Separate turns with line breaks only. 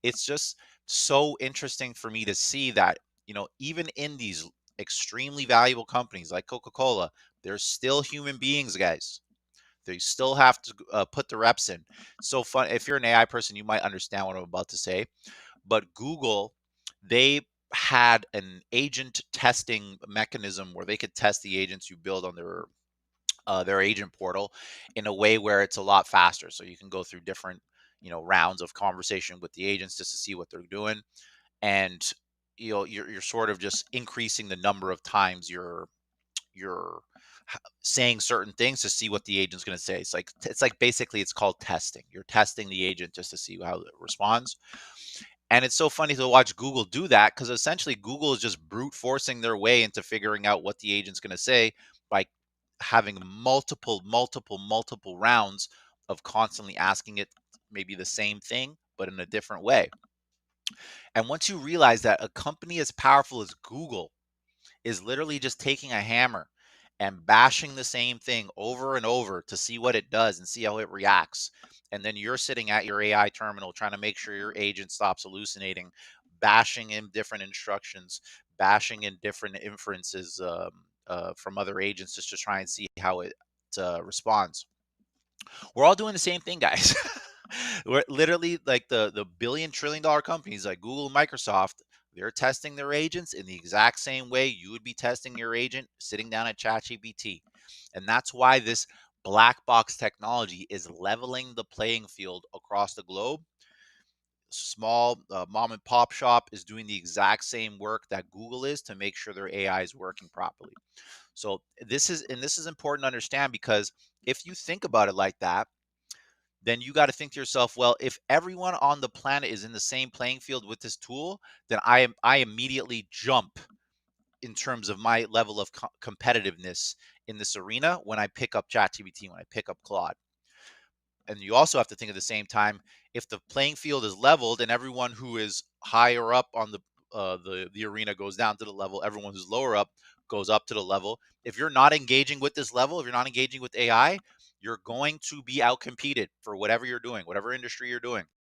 it's just so interesting for me to see that, even in these extremely valuable companies like Coca-Cola, there's still human beings, guys. They still have to put the reps in. So fun. If you're an AI person, you might understand what I'm about to say. But Google, they had an agent testing mechanism where they could test the agents you build on their agent portal in a way where it's a lot faster. So you can go through different, rounds of conversation with the agents just to see what they're doing, and you're sort of just increasing the number of times you're saying certain things to see what the agent's going to say. It's like basically it's called testing. You're testing the agent just to see how it responds. And it's so funny to watch Google do that because essentially Google is just brute forcing their way into figuring out what the agent's going to say by having multiple rounds of constantly asking it maybe the same thing, but in a different way. And once you realize that a company as powerful as Google is literally just taking a hammer and bashing the same thing over and over to see what it does and see how it reacts. And then you're sitting at your AI terminal trying to make sure your agent stops hallucinating, bashing in different instructions, bashing in different inferences from other agents just to try and see how it responds. We're all doing the same thing, guys. We're literally like the billion trillion dollar companies like Google and Microsoft. They're testing their agents in the exact same way you would be testing your agent sitting down at ChatGPT. And that's why this black box technology is leveling the playing field across the globe. Small mom and pop shop is doing the exact same work that Google is to make sure their AI is working properly. So this is important to understand, because if you think about it like that, then you got to think to yourself, well, if everyone on the planet is in the same playing field with this tool, then I immediately jump in terms of my level of competitiveness in this arena when I pick up ChatGPT, when I pick up Claude. And you also have to think at the same time, if the playing field is leveled and everyone who is higher up on the arena goes down to the level, everyone who's lower up goes up to the level. If you're not engaging with this level, if you're not engaging with AI, you're going to be outcompeted for whatever you're doing, whatever industry you're doing.